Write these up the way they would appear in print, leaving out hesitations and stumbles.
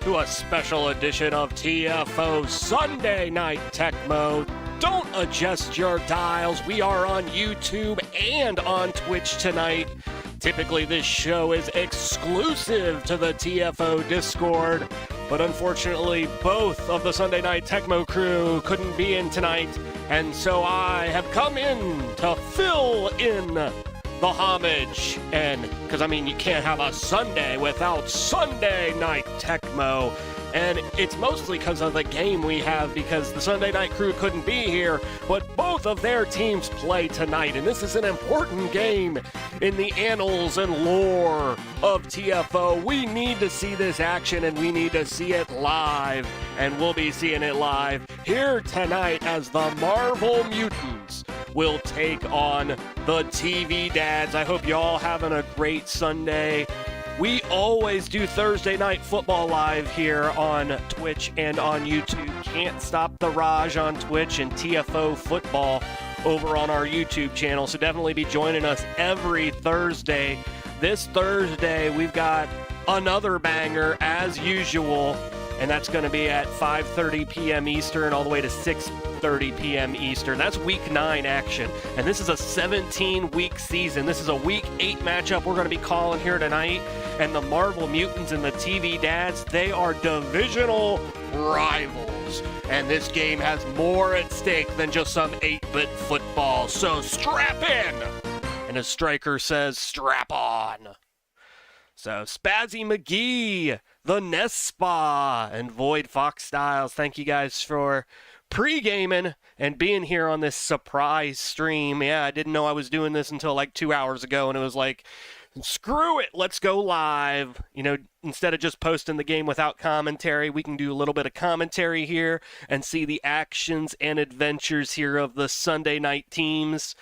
to a special edition of TFO Sunday Night Tecmo. Don't adjust your dials. We are on YouTube and on Twitch tonight. Typically, this show is exclusive to the TFO Discord, but unfortunately, both of the Sunday Night Tecmo crew couldn't be in tonight, and so I have come in to fill in the homage. And because you can't have a Sunday without Sunday Night Tecmo. And it's mostly because of the game we have, because the Sunday Night crew couldn't be here, but both of their teams play tonight. And this is an important game in the annals and lore of TFO. We need to see this action, and we need to see it live. And we'll be seeing it live here tonight as the Marvel Mutants will take on the TV Dads. I hope you all having a great Sunday. We always do Thursday Night Football live here on Twitch and on YouTube. CantStopTheRaj on Twitch and TFO Football over on our YouTube channel. So definitely be joining us every Thursday. This Thursday, we've got another banger as usual, and that's going to be at 5:30 p.m. Eastern all the way to 6:30 p.m. Eastern. That's Week 9 action, and this is a 17-week season. This is a Week 8 matchup we're going to be calling here tonight, and the Marvel Mutants and the TV Dads, they are divisional rivals, and this game has more at stake than just some 8-bit football, so strap in! And as Stryker says, strap on! So, Spazzy McGee, the Nest Spa, and Void Fox Styles, thank you guys for pre-gaming and being here on this surprise stream. Yeah, I didn't know I was doing this until like 2 hours ago, and it was like, screw it, let's go live. Instead of just posting the game without commentary, we can do a little bit of commentary here and see the actions and adventures here of the Sunday night teams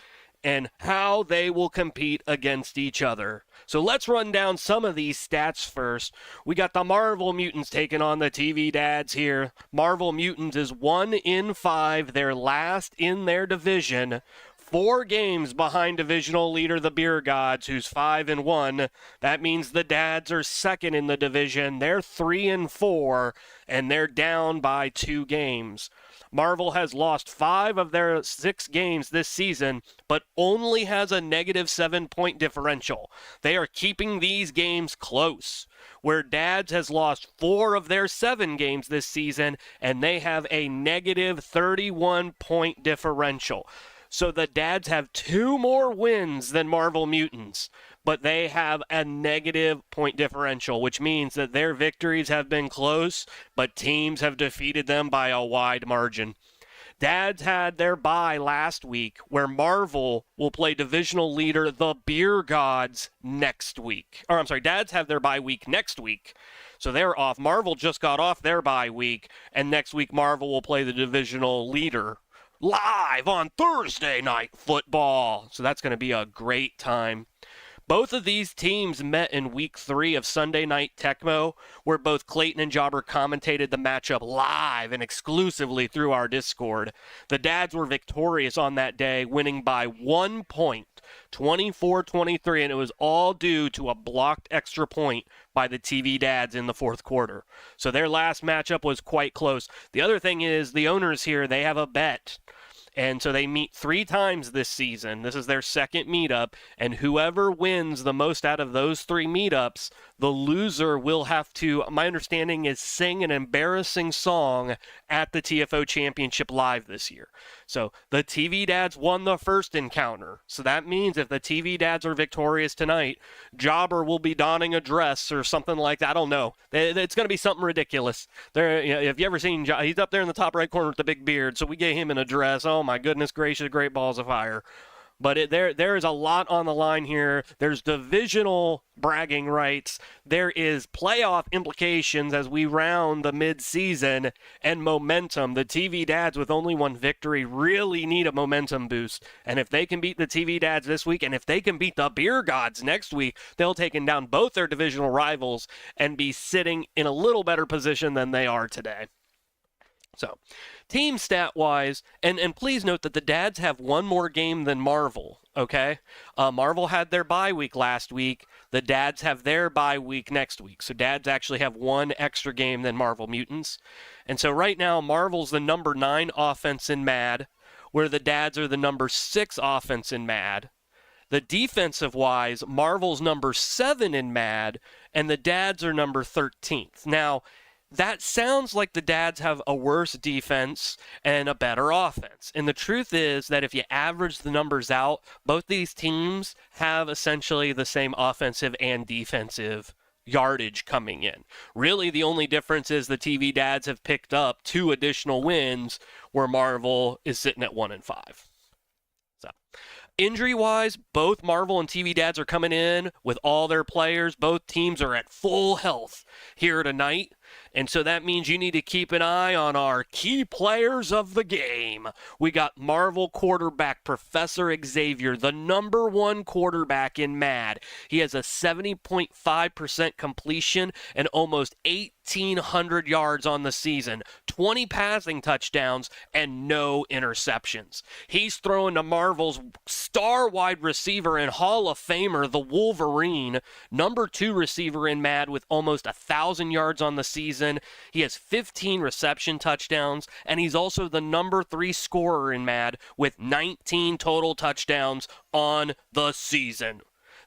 and how they will compete against each other. So let's run down some of these stats first. We got the Marvel Mutants taking on the TV Dads here. Marvel Mutants is 1-5. They're last in their division. 4 games behind divisional leader the Beer Gods, who's 5-1. That means the Dads are second in the division. They're 3-4, and they're down by 2 games. Marvel has lost 5 of their 6 games this season, but only has a negative 7-point differential. They are keeping these games close, where Dads has lost 4 of their 7 games this season, and they have a negative 31-point differential. So the Dads have 2 more wins than Marvel Mutants, but they have a negative point differential, which means that their victories have been close, but teams have defeated them by a wide margin. Dads had their bye last week, where Marvel will play divisional leader the Beer Gods next week. Dads have their bye week next week, so they're off. Marvel just got off their bye week, and next week Marvel will play the divisional leader live on Thursday Night Football. So that's going to be a great time. Both of these teams met in Week 3 of Sunday Night Tecmo, where both Clayton and Jobber commentated the matchup live and exclusively through our Discord. The Dads were victorious on that day, winning by 1 point, 24-23, and it was all due to a blocked extra point by the TV Dads in the fourth quarter. So their last matchup was quite close. The other thing is, the owners here, they have a bet. And so they meet 3 times this season. This is their second meetup, and whoever wins the most out of those 3 meetups, the loser will have to, my understanding is, sing an embarrassing song at the TFO Championship Live this year. So the TV Dads won the first encounter. So that means if the TV Dads are victorious tonight, Jobber will be donning a dress or something like that. I don't know. It's going to be something ridiculous. If you ever seen Jobber, he's up there in the top right corner with the big beard, so we get him in a dress. Oh my goodness gracious, great balls of fire. But there is a lot on the line here. There's divisional bragging rights. There is playoff implications as we round the mid-season, and momentum. The TV Dads with only 1 victory really need a momentum boost. And if they can beat the TV Dads this week, and if they can beat the Beer Gods next week, they'll take down both their divisional rivals and be sitting in a little better position than they are today. So, team stat-wise, and please note that the dads have one more game than Marvel, okay? Marvel had their bye week last week. The dads have their bye week next week. So dads actually have one extra game than Marvel Mutants. And so right now, Marvel's the number 9 offense in MAD, where the dads are the number 6 offense in MAD. The defensive-wise, Marvel's number 7 in MAD, and the dads are number 13th. Now, that sounds like the dads have a worse defense and a better offense. And the truth is that if you average the numbers out, both these teams have essentially the same offensive and defensive yardage coming in. Really, the only difference is the TV dads have picked up 2 additional wins, where Marvel is sitting at 1-5. So, injury-wise, both Marvel and TV dads are coming in with all their players. Both teams are at full health here tonight. And so that means you need to keep an eye on our key players of the game. We got Marvel quarterback Professor Xavier, the number 1 quarterback in MAD. He has a 70.5% completion and almost 1,800 yards on the season, 20 passing touchdowns, and no interceptions. He's throwing to Marvel's star wide receiver and Hall of Famer, the Wolverine, number 2 receiver in MAD with almost 1,000 yards on the season. He has 15 reception touchdowns, and he's also the number 3 scorer in MAD with 19 total touchdowns on the season.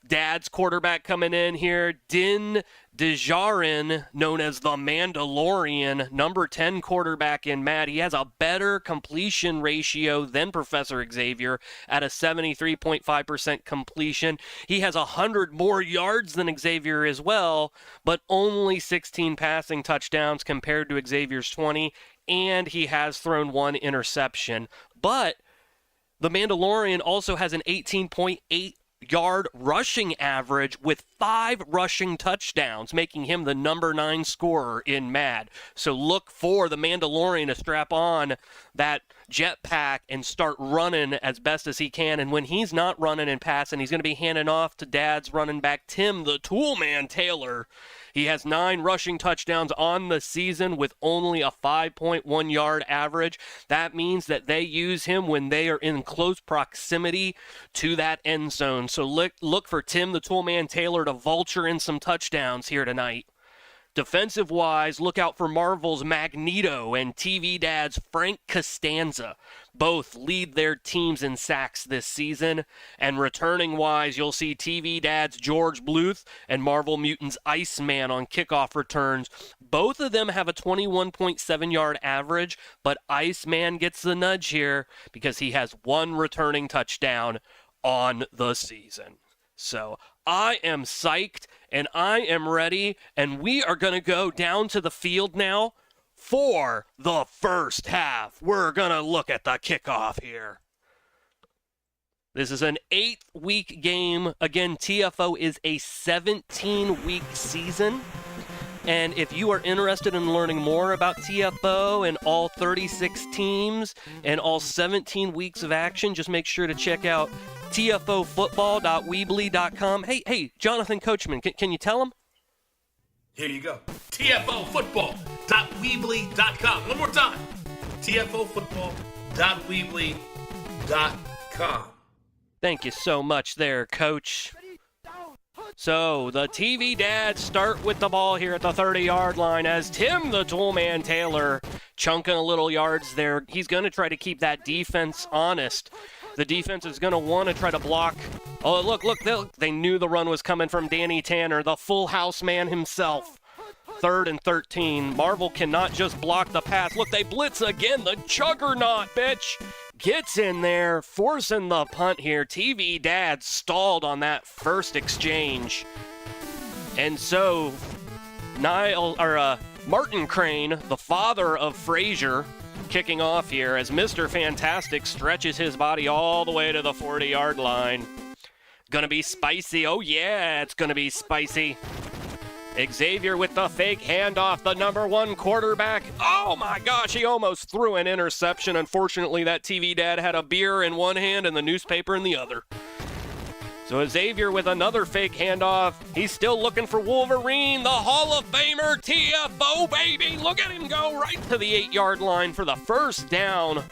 Dad's quarterback coming in here, Din Djarin, known as the Mandalorian, number 10 quarterback in MAD. He has a better completion ratio than Professor Xavier at a 73.5% completion. He has 100 more yards than Xavier as well, but only 16 passing touchdowns compared to Xavier's 20, and he has thrown 1 interception. But the Mandalorian also has an 18.8 yard rushing average with 5 rushing touchdowns, making him the number 9 scorer in MAD. So look for the Mandalorian to strap on that jetpack and start running as best as he can. And when he's not running and passing, he's going to be handing off to dad's running back Tim the Toolman Taylor. He has 9 rushing touchdowns on the season with only a 5.1 yard average. That means that they use him when they are in close proximity to that end zone. So look for Tim the Toolman Taylor to vulture in some touchdowns here tonight. Defensive-wise, look out for Marvel's Magneto and TV Dad's Frank Costanza. Both lead their teams in sacks this season. And returning-wise, you'll see TV Dad's George Bluth and Marvel Mutants Iceman on kickoff returns. Both of them have a 21.7-yard average, but Iceman gets the nudge here because he has 1 returning touchdown on the season. So I am psyched, and I am ready, and we are going to go down to the field now for the first half. We're going to look at the kickoff here. This is an 8-week game. Again, TFO is a 17-week season. And if you are interested in learning more about TFO and all 36 teams and all 17 weeks of action, just make sure to check out TFOfootball.weebly.com. Hey, Jonathan Coachman, can you tell him? Here you go. TFOfootball.weebly.com. One more time. TFOfootball.weebly.com. Thank you so much there, Coach. So the TV dads start with the ball here at the 30-yard line as Tim the Toolman Taylor chunking a little yards there. He's going to try to keep that defense honest. The defense is going to want to try to block. Oh, look, they knew the run was coming from Danny Tanner, the full house man himself. 3rd and 13. Marvel cannot just block the pass. Look, they blitz again. The juggernaut, bitch, gets in there, forcing the punt here. TV Dad stalled on that first exchange. And so Martin Crane, the father of Frazier, kicking off here as Mr. Fantastic stretches his body all the way to the 40-yard line. Gonna be spicy. Oh yeah, it's gonna be spicy. Xavier with the fake handoff, the number 1 quarterback. Oh my gosh, he almost threw an interception. Unfortunately, that TV dad had a beer in one hand and the newspaper in the other. So Xavier with another fake handoff. He's still looking for Wolverine, the Hall of Famer, TFO, baby. Look at him go right to the 8-yard line for the first down.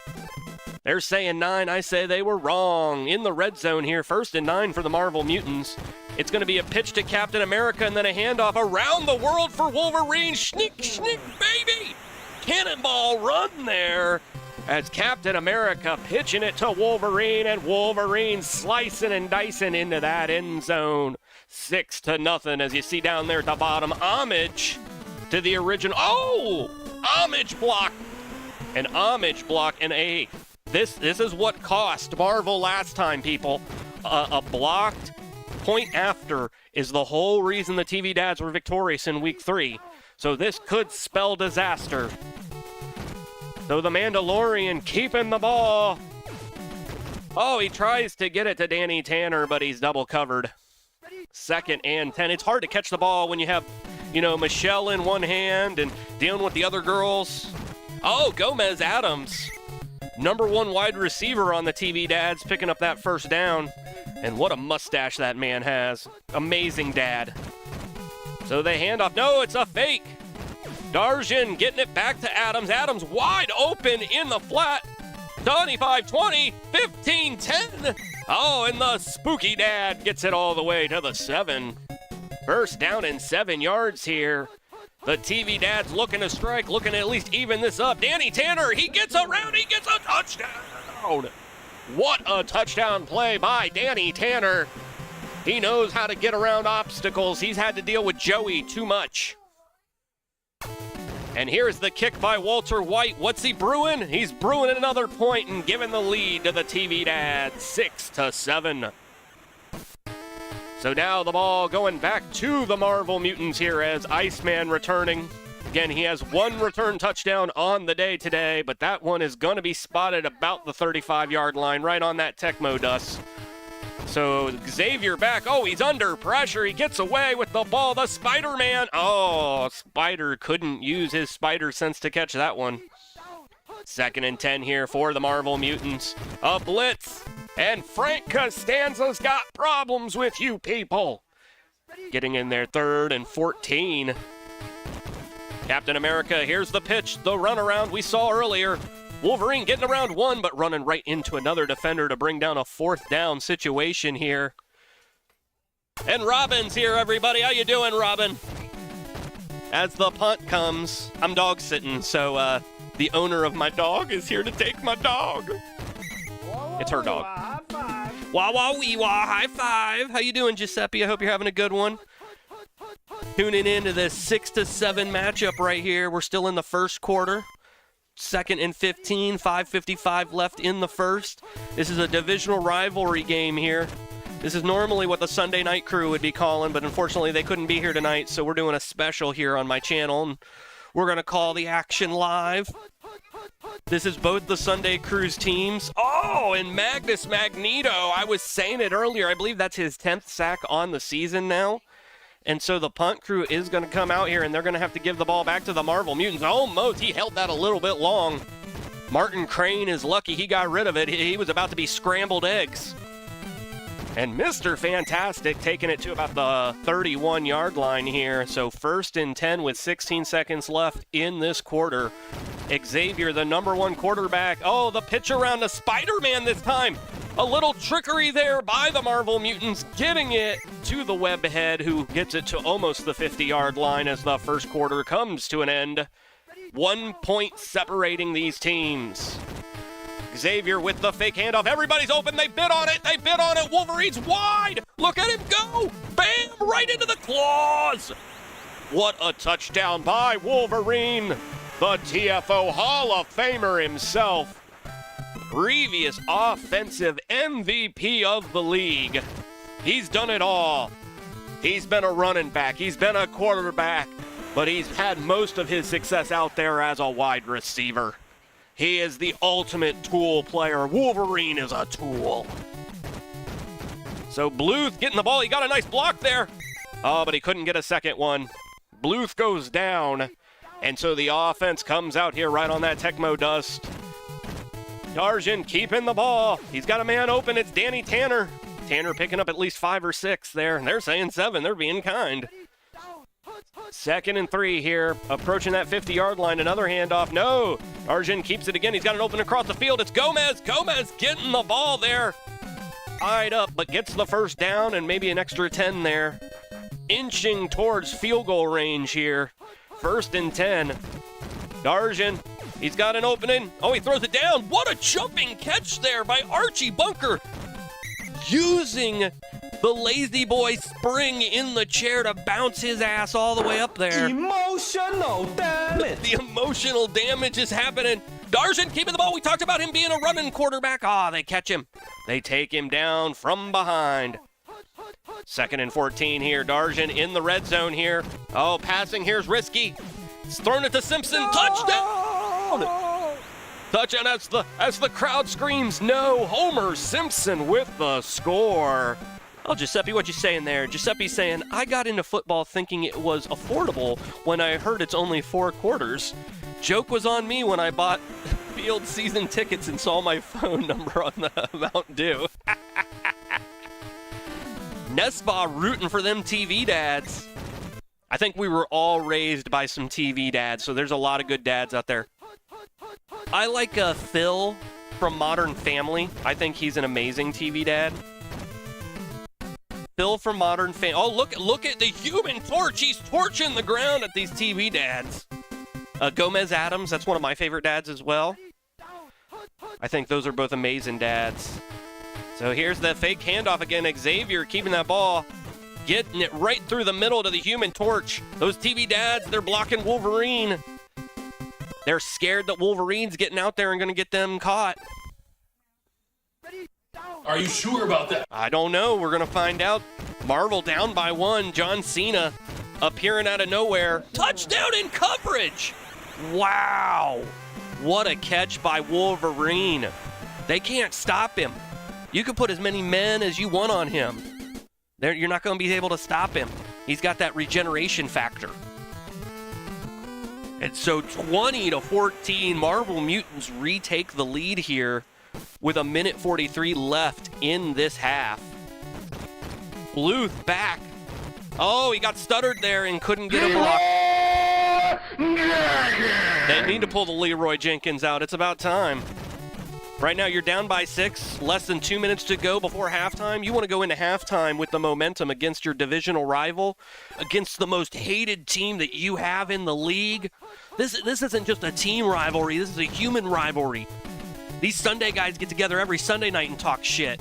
They're saying 9. I say they were wrong. In the red zone here, 1st and 9 for the Marvel Mutants. It's going to be a pitch to Captain America and then a handoff around the world for Wolverine. Schnick, schnick, baby. Cannonball run there. As Captain America pitching it to Wolverine, and Wolverine slicing and dicing into that end zone. 6-0, as you see down there at the bottom. Homage to the original. Oh! Homage block. An homage block and a... This is what cost Marvel last time, people. A blocked point after is the whole reason the TV Dads were victorious in Week 3. So this could spell disaster. So the Mandalorian keeping the ball. Oh, he tries to get it to Danny Tanner, but he's double covered. 2nd and 10. It's hard to catch the ball when you have, Michelle in one hand and dealing with the other girls. Oh, Gomez Adams, number 1 wide receiver on the TV Dads, picking up that first down. And what a mustache that man has. Amazing dad. So they hand off. No, it's a fake. Darjan getting it back to Adams. Adams wide open in the flat. 25-20, 15-10. Oh, and the spooky dad gets it all the way to the 7. First down and 7 yards here. The TV Dad's looking to strike, looking to at least even this up. Danny Tanner, he gets around, he gets a touchdown. What a touchdown play by Danny Tanner. He knows how to get around obstacles. He's had to deal with Joey too much. And here's the kick by Walter White. What's he brewing? He's brewing another point and giving the lead to the TV Dads, 6-7. So now the ball going back to the Marvel Mutants here as Iceman returning. Again, he has 1 return touchdown on the day today, but that one is going to be spotted about the 35-yard line, right on that Tecmo dust. So Xavier back. Oh, he's under pressure. He gets away with the ball. The Spider-Man. Oh, Spider couldn't use his spider sense to catch that one. 2nd and 10 here for the Marvel Mutants. A blitz. And Frank Costanza's got problems with you people. Getting in there, 3rd and 14. Captain America, here's the pitch. The runaround we saw earlier. Wolverine getting around 1, but running right into another defender to bring down a 4th down situation here. And Robin's here, everybody. How you doing, Robin? As the punt comes, I'm dog sitting, so the owner of my dog is here to take my dog. It's her dog. Wah, wah, wee, wah, high five. How you doing, Giuseppe? I hope you're having a good one. Tuning into this 6-7 matchup right here. We're still in the first quarter. 2nd and 15, 5:55 left in the first. This is a divisional rivalry game here. This is normally what the Sunday night crew would be calling, but unfortunately they couldn't be here tonight, so we're doing a special here on my channel, and we're going to call the action live. This is both the Sunday crew's teams. Oh, and Magnus Magneto, I was saying it earlier, I believe that's his 10th sack on the season now. And so the punt crew is going to come out here, and they're going to have to give the ball back to the Marvel Mutants. Almost, he held that a little bit long. Martin Crane is lucky he got rid of it. He was about to be scrambled eggs. And Mr. Fantastic taking it to about the 31-yard line here. So 1st and 10 with 16 seconds left in this quarter. Xavier, the number 1 quarterback. Oh, the pitch around to Spider-Man this time. A little trickery there by the Marvel Mutants, getting it to the Webhead, who gets it to almost the 50-yard line as the first quarter comes to an end. 1 point separating these teams. Xavier with the fake handoff. Everybody's open. They bid on it. They bid on it. Wolverine's wide. Look at him go. Bam! Right into the claws. What a touchdown by Wolverine. The TFO Hall of Famer himself. Previous offensive MVP of the league. He's done it all. He's been a running back. He's been a quarterback. But he's had most of his success out there as a wide receiver. He is the ultimate tool player. Wolverine is a tool. So Bluth getting the ball. He got a nice block there. Oh, but he couldn't get a second one. Bluth goes down. And so the offense comes out here right on that Tecmo dust. Darjan keeping the ball. He's got a man open. It's Danny Tanner. Tanner picking up at least 5 or 6 there. And they're saying 7. They're being kind. 2nd and 3 here, approaching that 50-yard line. Another handoff. No. Arjun keeps it again. He's got it open across the field. It's Gomez. Gomez getting the ball there. Tied up, but gets the first down and maybe an extra 10 there. Inching towards field goal range here. 1st and 10. Darjan, he's got an opening. Oh, he throws it down. What a jumping catch there by Archie Bunker. Using the lazy boy spring in the chair to bounce his ass all the way up there. Emotional damage. The emotional damage is happening. Darjan keeping the ball. We talked about him being a running quarterback. They catch him. They take him down from behind. 2nd and 14 here. Darjan in the red zone here. Passing here's risky. It's thrown it to Simpson. Touchdown! Touchdown as the crowd screams no. Homer Simpson with the score. Oh, Giuseppe, what you saying there? Giuseppe's saying, I got into football thinking it was affordable when I heard it's only 4 quarters. Joke was on me when I bought field season tickets and saw my phone number on the Mountain Dew. Nesba rooting for them TV dads. I think we were all raised by some TV dads, so there's a lot of good dads out there. I like Phil from Modern Family. I think he's an amazing TV dad. Phil from Modern Family. Oh, look at the Human Torch. He's torching the ground at these TV dads. Gomez Adams, that's one of my favorite dads as well. I think those are both amazing dads. So here's the fake handoff again. Xavier keeping that ball, getting it right through the middle to the Human Torch. Those TV dads, they're blocking Wolverine. They're scared that Wolverine's getting out there and going to get them caught. Are you sure about that? I don't know. We're going to find out. Marvel down by 1. John Cena appearing out of nowhere. Touchdown in coverage. Wow. What a catch by Wolverine. They can't stop him. You can put as many men as you want on him. You're not going to be able to stop him. He's got that regeneration factor. And so 20-14, Marvel Mutants retake the lead here with 1:43 left in this half. Bluth back. Oh, he got stuttered there and couldn't get a block. They need to pull the Leroy Jenkins out. It's about time. Right now, you're down by 6, less than 2 minutes to go before halftime. You want to go into halftime with the momentum against your divisional rival, against the most hated team that you have in the league. This isn't just a team rivalry. This is a human rivalry. These Sunday guys get together every Sunday night and talk shit.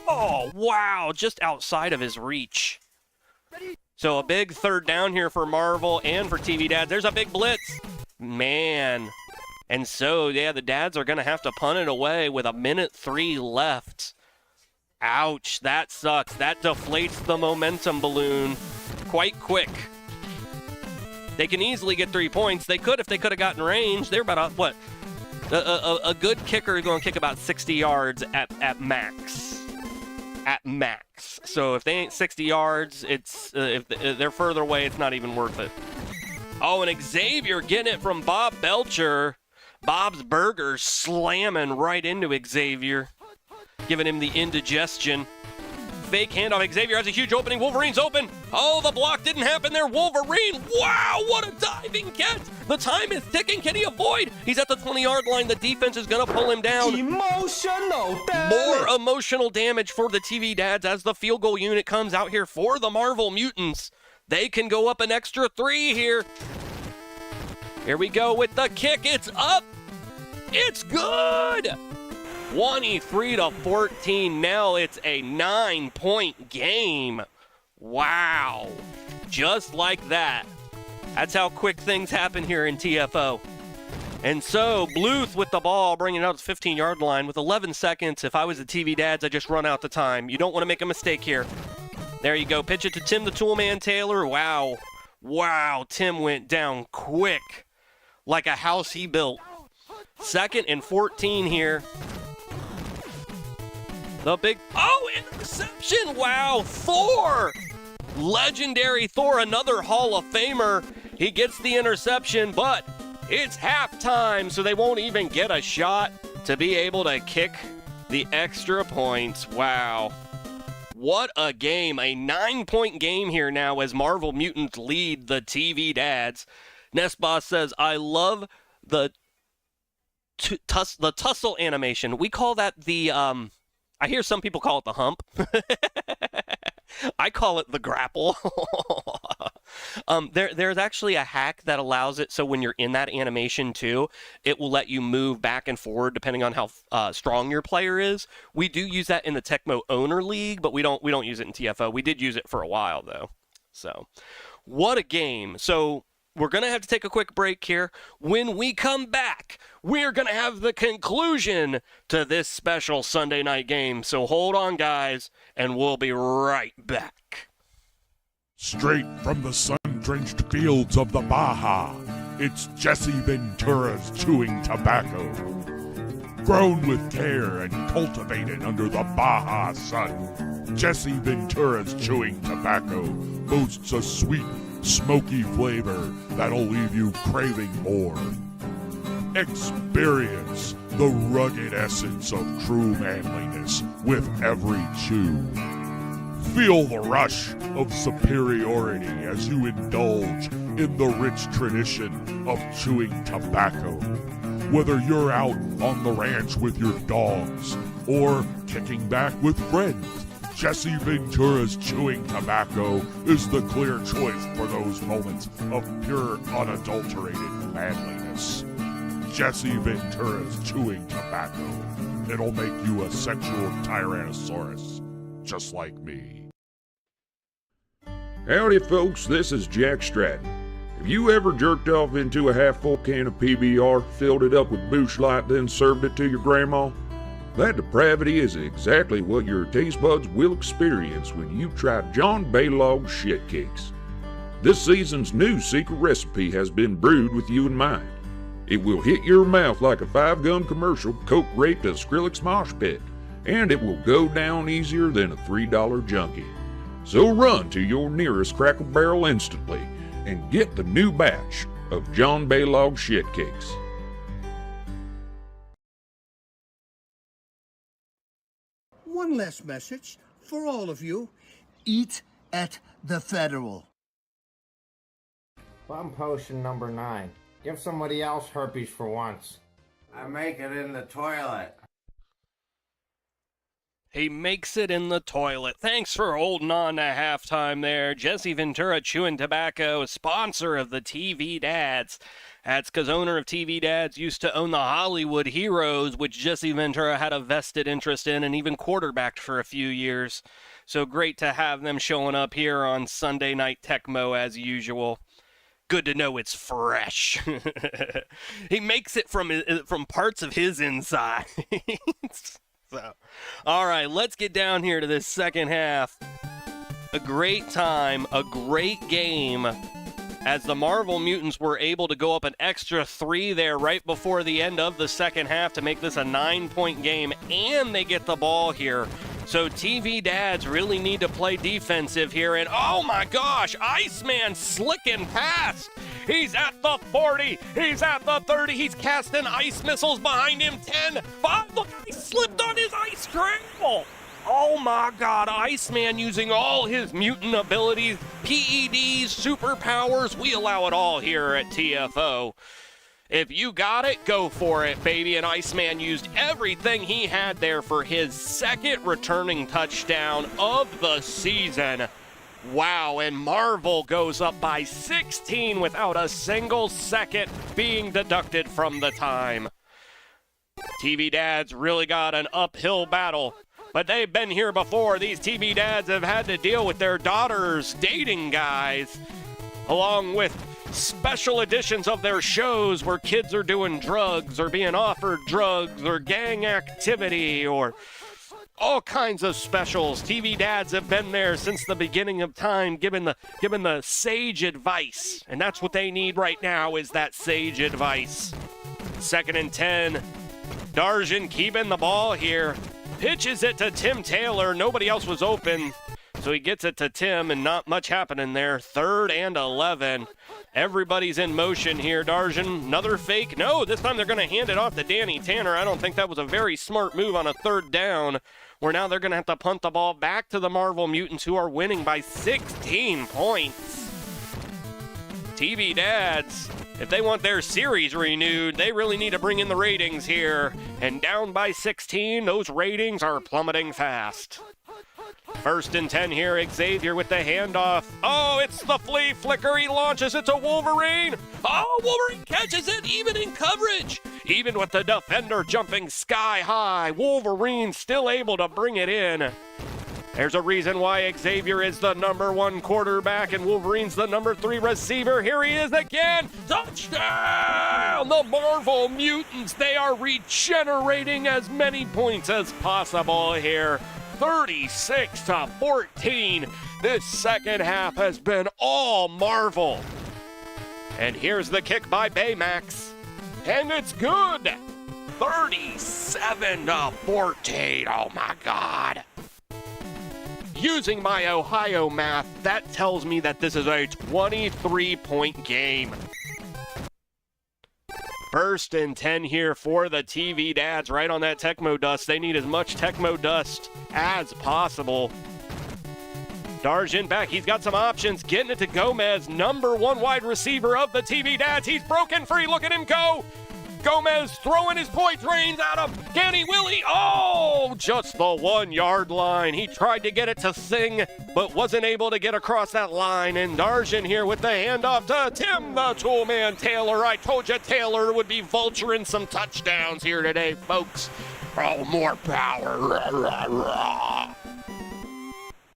Oh, wow, just outside of his reach. So a big 3rd down here for Marvel and for TV Dads. There's a big blitz. Man. And so, yeah, the dads are going to have to punt it away with 1:03 left. Ouch, that sucks. That deflates the momentum balloon quite quick. They can easily get 3 points. They could if they could have gotten range. They're about, what? A good kicker is going to kick about 60 yards at max. At max. So if they ain't 60 yards, it's if they're further away, it's not even worth it. Oh, and Xavier getting it from Bob Belcher. Bob's Burgers slamming right into Xavier, giving him the indigestion. Fake handoff. Xavier has a huge opening. Wolverine's open. Oh, the block didn't happen there. Wolverine. Wow, what a diving catch. The time is ticking. Can he avoid? He's at the 20-yard line. The defense is going to pull him down. Emotional damage. More emotional damage for the TV Dads as the field goal unit comes out here for the Marvel Mutants. They can go up an extra 3 here. Here we go with the kick. It's up. It's good. 23-14. Now it's a 9-point game. Wow. Just like that. That's how quick things happen here in TFO. And so Bluth with the ball, bringing it out to the 15-yard line with 11 seconds. If I was the TV Dads, I'd just run out the time. You don't want to make a mistake here. There you go. Pitch it to Tim the Toolman Taylor. Wow. Wow. Tim went down quick. Like a house he built. 2nd and 14 here. The big, interception. Wow, Thor. Legendary Thor, another Hall of Famer. He gets the interception, but it's halftime, so they won't even get a shot to be able to kick the extra points. Wow. What a game. A 9-point game here now as Marvel Mutants lead the TV Dads. Nestboss says, I love the tussle animation. We call that the, I hear some people call it the hump. I call it the grapple. There's actually a hack that allows it so when you're in that animation too, it will let you move back and forward depending on how strong your player is. We do use that in the Tecmo Owner League, but we don't use it in TFO. We did use it for a while though. So, what a game. So, we're going to have to take a quick break here. When we come back, we're going to have the conclusion to this special Sunday night game. So hold on, guys, and we'll be right back. Straight from the sun-drenched fields of the Baja, it's Jesse Ventura's chewing tobacco. Grown with care and cultivated under the Baja sun, Jesse Ventura's chewing tobacco boasts a sweet, smoky flavor that'll leave you craving more. Experience the rugged essence of true manliness with every chew. Feel the rush of superiority as you indulge in the rich tradition of chewing tobacco. Whether you're out on the ranch with your dogs or kicking back with friends, Jesse Ventura's chewing tobacco is the clear choice for those moments of pure, unadulterated manliness. Jesse Ventura's chewing tobacco. It'll make you a sexual Tyrannosaurus, just like me. Howdy folks, this is Jack Stratton. Have you ever jerked off into a half-full can of PBR, filled it up with Busch Light, then served it to your grandma? That depravity is exactly what your taste buds will experience when you try John Baylog's Shit Cakes. This season's new secret recipe has been brewed with you in mind. It will hit your mouth like a 5-gum commercial Coke raped a Skrillex mosh pit, and it will go down easier than a $3 junkie. So run to your nearest Cracker Barrel instantly and get the new batch of John Baylog's Shit Cakes. One last message for all of you. Eat at the Federal. Bum potion number 9. Give somebody else herpes for once. I make it in the toilet. He makes it in the toilet. Thanks for holding on to halftime there. Jesse Ventura Chewing Tobacco, sponsor of the TV Dads. That's because owner of TV Dads used to own the Hollywood Heroes, which Jesse Ventura had a vested interest in and even quarterbacked for a few years. So great to have them showing up here on Sunday Night Tecmo as usual. Good to know it's fresh. He makes it from parts of his inside. So, all right, let's get down here to this second half. A great time, a great game, as the Marvel Mutants were able to go up an extra 3 there right before the end of the second half to make this a 9-point game, and they get the ball here. So TV Dads really need to play defensive here, and oh my gosh, Iceman slicking past. He's at the 40, he's at the 30, he's casting ice missiles behind him, 10, 5, look, he slipped on his ice scramble. Oh my god, Iceman using all his mutant abilities, PEDs, superpowers, we allow it all here at TFO. If you got it, go for it, baby. And Iceman used everything he had there for his second returning touchdown of the season. Wow, and Marvel goes up by 16 without a single second being deducted from the time. TV Dads really got an uphill battle, but they've been here before. These TV Dads have had to deal with their daughters dating guys, along with special editions of their shows where kids are doing drugs or being offered drugs or gang activity or all kinds of specials. TV Dads have been there since the beginning of time, giving the sage advice, and that's what they need right now is that sage advice. 2nd and 10. Darjan keeping the ball here. Pitches it to Tim Taylor. Nobody else was open, so he gets it to Tim, and not much happening there. 3rd and 11. Everybody's in motion here. Darjan, another fake. No, this time they're going to hand it off to Danny Tanner. I don't think that was a very smart move on a 3rd down where now they're going to have to punt the ball back to the Marvel Mutants, who are winning by 16 points. TV Dads, if they want their series renewed, they really need to bring in the ratings here. And down by 16, those ratings are plummeting fast. 1st and 10 here, Xavier with the handoff. Oh, it's the flea flicker. He launches it to Wolverine. Oh, Wolverine catches it even in coverage. Even with the defender jumping sky high, Wolverine's still able to bring it in. There's a reason why Xavier is the number 1 quarterback and Wolverine's the number 3 receiver. Here he is again. Touchdown! The Marvel Mutants, they are regenerating as many points as possible here. 36-14. This second half has been all Marvel. And here's the kick by Baymax. And it's good. 37-14. Oh my God. Using my Ohio math, that tells me that this is a 23-point game. 1st and 10 here for the TV Dads, right on that Tecmo dust. They need as much Tecmo dust as possible. Darjin back, he's got some options, getting it to Gomez, number 1 wide receiver of the TV Dads. He's broken free, look at him go. Gomez throwing his point reins at him. Can he, will he? Oh, just the 1-yard line. He tried to get it to Singh, but wasn't able to get across that line. And Darjin here with the handoff to Tim the Toolman Taylor. I told you Taylor would be vulturing some touchdowns here today, folks. Oh, more power.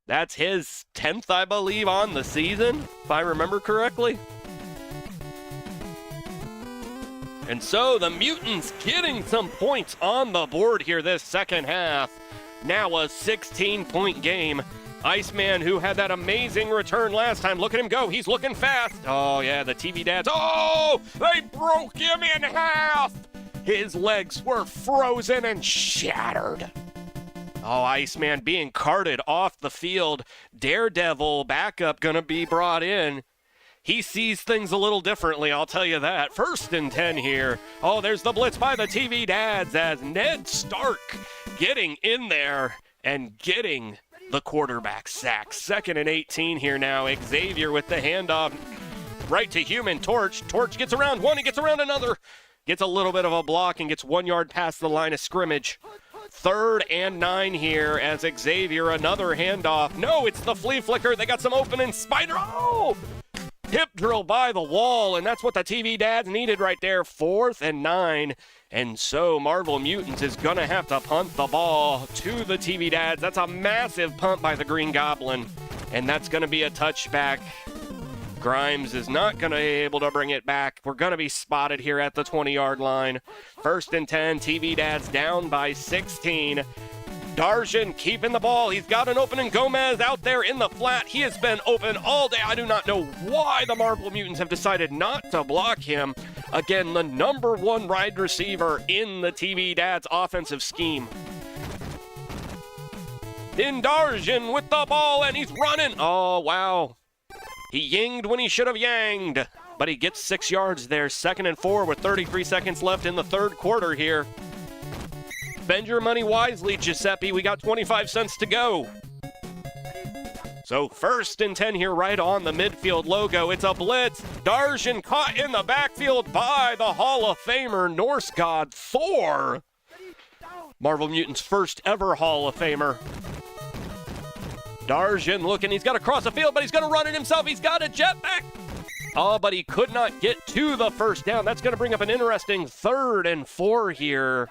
That's his 10th, I believe, on the season, if I remember correctly. And so the Mutants getting some points on the board here this second half. Now a 16-point game. Iceman, who had that amazing return last time, look at him go. He's looking fast. Oh, yeah, the TV Dads. Oh, they broke him in half. His legs were frozen and shattered. Oh, Iceman being carted off the field. Daredevil backup going to be brought in. He sees things a little differently, I'll tell you that. 1st and 10 here. Oh, there's the blitz by the TV Dads as Ned Stark getting in there and getting the quarterback sack. 2nd and 18 here now. Xavier with the handoff right to Human Torch. Torch gets around one, he gets around another. Gets a little bit of a block and gets 1 yard past the line of scrimmage. 3rd and 9 here as Xavier, another handoff. No, it's the flea flicker. They got some opening spider. Oh! Hip drill by the wall, and that's what the TV Dads needed right there. 4th and 9. And so Marvel Mutants is going to have to punt the ball to the TV Dads. That's a massive punt by the Green Goblin, and that's going to be a touchback. Grimes is not going to be able to bring it back. We're going to be spotted here at the 20-yard line. 1st and 10, TV Dads down by 16. Darjin keeping the ball. He's got an opening. Gomez out there in the flat. He has been open all day. I do not know why the Marvel Mutants have decided not to block him. Again, the number 1 wide receiver in the TV Dads offensive scheme. In Darjin with the ball, and he's running. Oh, wow. He yinged when he should have yanged, but he gets 6 yards there. 2nd and 4 with 33 seconds left in the 3rd quarter here. Spend your money wisely, Giuseppe. We got 25 cents to go. So 1st and 10 here right on the midfield logo. It's a blitz. Darjin caught in the backfield by the Hall of Famer, Norse god Thor. Marvel Mutants' first ever Hall of Famer. Darjin looking. He's got to cross the field, but he's going to run it himself. He's got a jetpack. Oh, but he could not get to the first down. That's going to bring up an interesting 3rd and 4 here.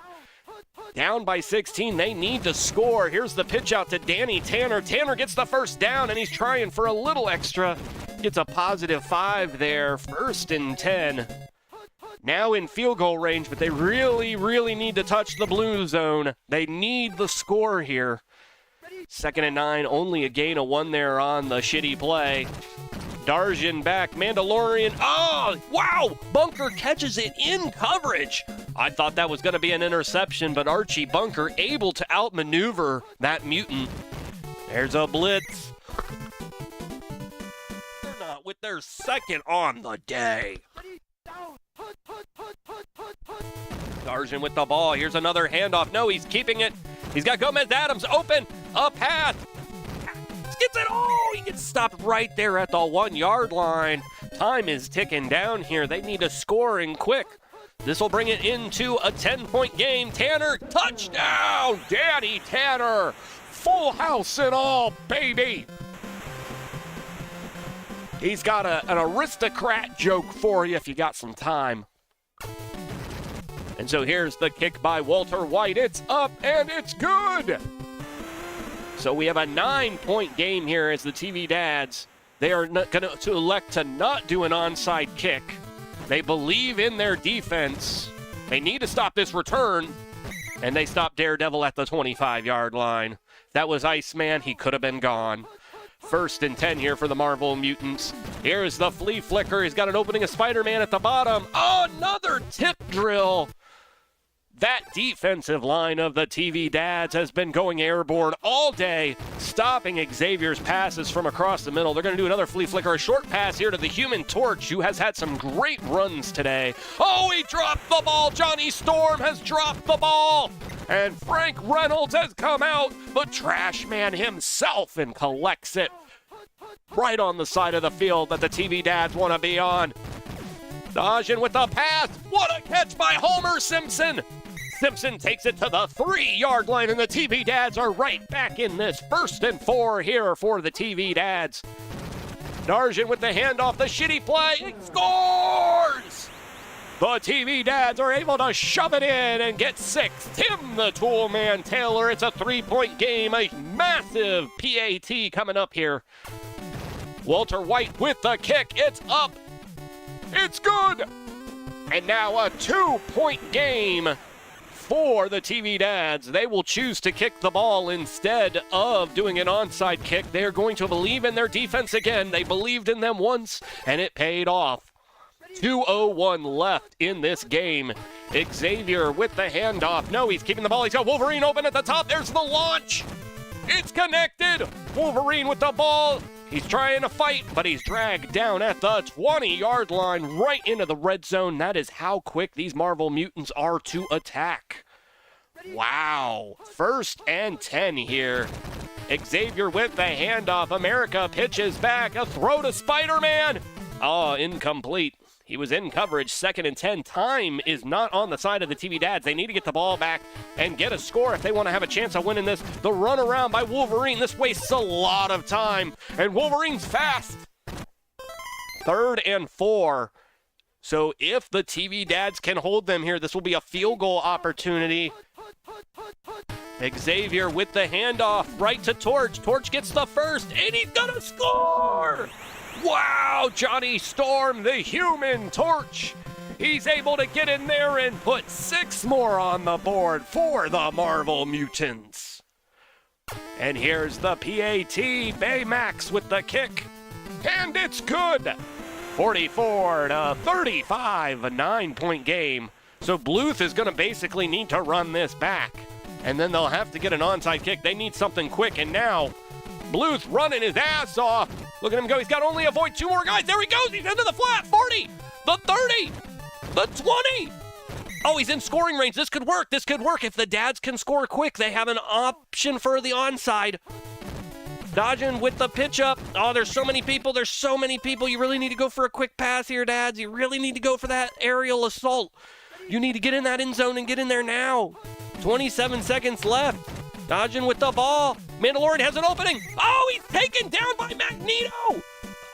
Down by 16, they need to score. Here's the pitch out to Danny Tanner. Tanner gets the first down, and he's trying for a little extra. Gets a positive 5 there. 1st and 10. Now in field goal range, but they really, really need to touch the blue zone. They need the score here. 2nd and 9, only a gain of 1 there on the shitty play. Darjin back, Mandalorian. Oh, wow! Bunker catches it in coverage. I thought that was going to be an interception, but Archie Bunker able to outmaneuver that mutant. There's a blitz. They're not with their 2nd on the day. Darjin with the ball. Here's another handoff. No, he's keeping it. He's got Gomez Adams open, a pass. Gets it. Oh, he gets stopped right there at the 1-yard line. Time is ticking down here. They need to score and quick. This will bring it into a 10-point game. Tanner, touchdown! Daddy Tanner, full house and all, baby. He's got an aristocrat joke for you if you got some time. And so here's the kick by Walter White. It's up and it's good. So we have a 9-point game here as the TV Dads. They are going to elect to not do an onside kick. They believe in their defense. They need to stop this return. And they stop Daredevil at the 25-yard line. If that was Iceman, he could have been gone. 1st and 10 here for the Marvel Mutants. Here's the flea flicker. He's got an opening of Spider-Man at the bottom. Oh, another tip drill. That defensive line of the TV Dads has been going airborne all day, stopping Xavier's passes from across the middle. They're going to do another flea flicker, a short pass here to the Human Torch, who has had some great runs today. Oh, he dropped the ball. Johnny Storm has dropped the ball. And Frank Reynolds has come out, the trash man himself, and collects it right on the side of the field that the TV Dads want to be on. Dodgen with the pass. What a catch by Homer Simpson. Simpson takes it to the 3-yard line, and the TV Dads are right back in this. 1st and 4 here for the TV Dads. Darjan with the handoff, the shitty play. He scores! The TV Dads are able to shove it in and get 6. Tim the Toolman Taylor. It's a 3-point game, a massive PAT coming up here. Walter White with the kick. It's up. It's good. And now a 2-point game for the TV Dads. They will choose to kick the ball instead of doing an onside kick. They're going to believe in their defense again. They believed in them once, and it paid off. 2:01 left in this game. Xavier with the handoff. No, he's keeping the ball. He's got Wolverine open at the top. There's the launch. It's connected. Wolverine with the ball. He's trying to fight, but he's dragged down at the 20-yard line right into the red zone. That is how quick these Marvel Mutants are to attack. Wow. 1st and 10 here. Xavier with the handoff. America pitches back. A throw to Spider-Man. Oh, incomplete. He was in coverage. 2nd and 10. Time is not on the side of the TV Dads. They need to get the ball back and get a score if they want to have a chance of winning this. The run around by Wolverine. This wastes a lot of time. And Wolverine's fast. 3rd and 4. So if the TV Dads can hold them here, this will be a field goal opportunity. Xavier with the handoff right to Torch. Torch gets the first, and he's gonna score! Wow, Johnny Storm, the Human Torch. He's able to get in there and put 6 more on the board for the Marvel Mutants. And here's the PAT, Baymax with the kick. And it's good. 44-35, a 9-point game. So Bluth is going to basically need to run this back. And then they'll have to get an onside kick. They need something quick, and now Bluth running his ass off. Look at him go. He's got only avoid 2 more guys. There he goes. He's into the flat. 40, the 30, the 20. Oh, he's in scoring range. This could work. This could work. If the Dads can score quick, they have an option for the onside. Dodging with the pitch up. Oh, there's so many people. There's so many people. You really need to go for a quick pass here, Dads. You really need to go for that aerial assault. You need to get in that end zone and get in there now. 27 seconds left. Dodging with the ball. Mandalorian has an opening. Oh, he's taken down by Magneto.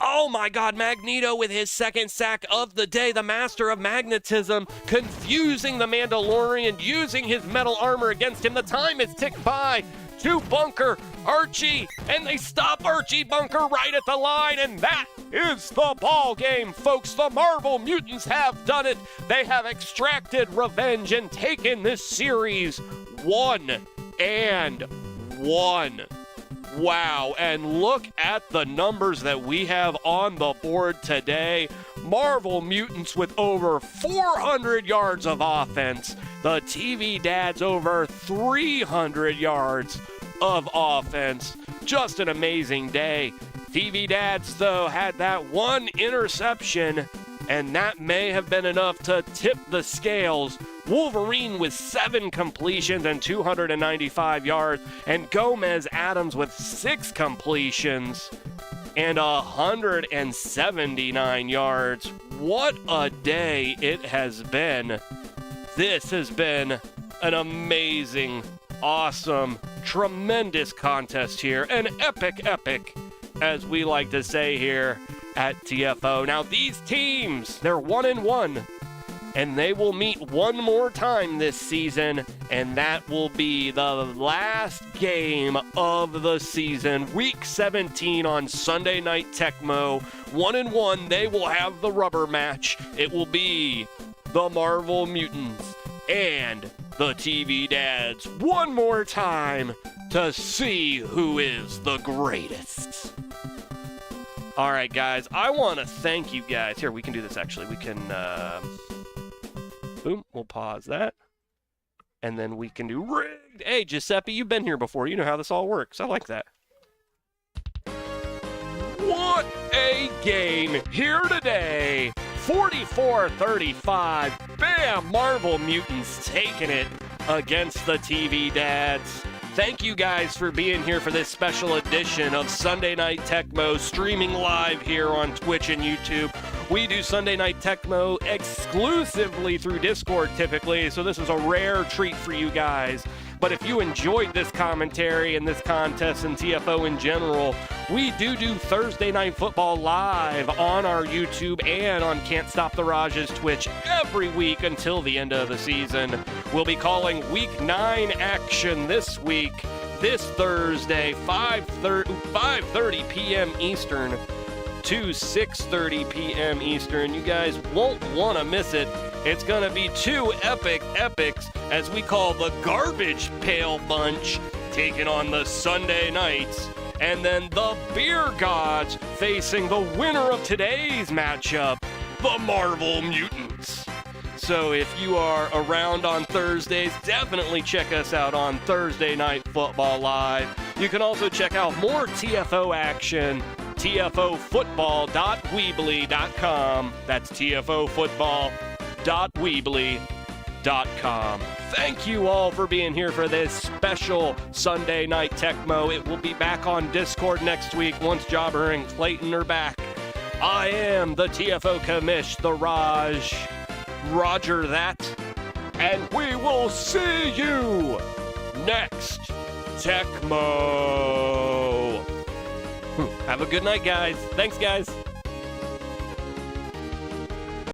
Oh my God, Magneto with his 2nd sack of the day, the master of magnetism, confusing the Mandalorian, using his metal armor against him. The time is ticked by. To Bunker, Archie, and they stop Archie Bunker right at the line, and that is the ball game, folks. The Marvel Mutants have done it. They have extracted revenge and taken this series 1-1. Wow, and look at the numbers that we have on the board today. Marvel Mutants with over 400 yards of offense. The TV Dads over 300 yards of offense. Just an amazing day. TV Dads, though, had that 1 interception, and that may have been enough to tip the scales. Wolverine with 7 completions and 295 yards, and Gomez Adams with 6 completions and 179 yards. What a day it has been. This has been an amazing, awesome, tremendous contest here. An epic, as we like to say here at TFO. Now these teams, they're 1-1, and they will meet one more time this season, and that will be the last game of the season. Week 17 on Sunday Night Tecmo. 1-1, they will have the rubber match. It will be the Marvel Mutants and the TV Dads one more time to see who is the greatest. All right, guys, I want to thank you guys. Here, we can do this, actually. We can, boom, we'll pause that. And then we can do rigged. Hey, Giuseppe, you've been here before. You know how this all works. I like that. What a game here today. 44-35. Bam! Marvel Mutants taking it against the TV Dads. Thank you guys for being here for this special edition of Sunday Night Tecmo, streaming live here on Twitch and YouTube. We do Sunday Night Tecmo exclusively through Discord typically, so this is a rare treat for you guys. But if you enjoyed this commentary and this contest and TFO in general, we do Thursday Night Football live on our YouTube and on CantStopTheRaj's Twitch every week until the end of the season. We'll be calling Week 9 action this week, this Thursday, 5:30 p.m. Eastern to 6:30 p.m. Eastern. You guys won't want to miss it. It's going to be 2 epics, as we call the Garbage Pail Bunch, taking on the Sunday Knights. And then the Beer Gods facing the winner of today's matchup, the Marvel Mutants. So if you are around on Thursdays, definitely check us out on Thursday Night Football Live. You can also check out more TFO action, TFOfootball.weebly.com. That's TFOfootball.weebly.com. Thank you all for being here for this special Sunday Night Tecmo. It will be back on Discord next week once Jobber and Clayton are back. I am the TFO Commish, the Raj. Roger that. And we will see you next Tecmo. Have a good night, guys. Thanks, guys.